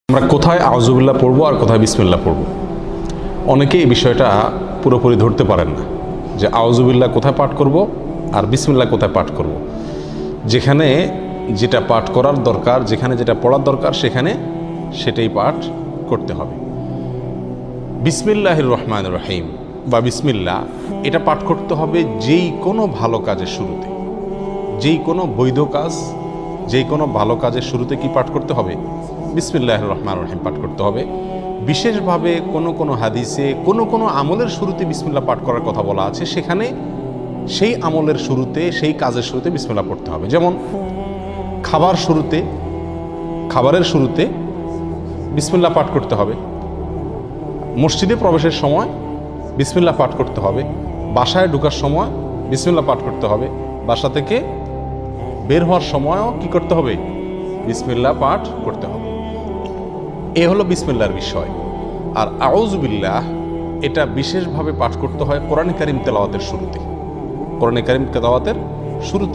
আমরা কোথায় আউযুবিল্লাহ পড়বো আর কোথায় বিসমিল্লাহ পড়বো, অনেকে এই বিষয়টা পুরোপুরি ধরতে পারেন না যে আউযুবিল্লাহ কোথায় পাঠ করব আর বিসমিল্লাহ কোথায় পাঠ করব। যেখানে যেটা পাঠ করার দরকার, যেখানে যেটা পড়ার দরকার সেখানে সেটাই পাঠ করতে হবে। বিসমিল্লাহির রহমানির রহিম বা বিসমিল্লাহ এটা পাঠ করতে হবে যেই কোনো ভালো কাজের শুরুতে, যেই কোনো বৈধ কাজ, যেই কোনো ভালো কাজের শুরুতে কি পাঠ করতে হবে? বিসমিল্লাহির রহমানির রহিম পাঠ করতে হবে। বিশেষভাবে কোনো হাদিসে কোনো আমলের শুরুতে বিসমিল্লাহ পাঠ করার কথা বলা আছে, সেখানে সেই আমলের শুরুতে, সেই কাজের শুরুতে বিসমিল্লাহ পড়তে হবে। যেমন খাবারের শুরুতে বিসমিল্লাহ পাঠ করতে হবে, মসজিদে প্রবেশের সময় বিসমিল্লাহ পাঠ করতে হবে, বাসায় ঢোকার সময় বিসমিল্লাহ পাঠ করতে হবে, বাসা থেকে বের হওয়ার সময়ও কি করতে হবে? বিসমিল্লাহ পাঠ করতে হবে। এ হলো বিসমিল্লাহর বিষয়। আর আউযুবিল্লাহ এটা বিশেষভাবে পাঠ করতে হয় কোরআন কারীম তেলাওয়াতের শুরুতে, কোরআন কারীম তেলাওয়াতের শুরুতে।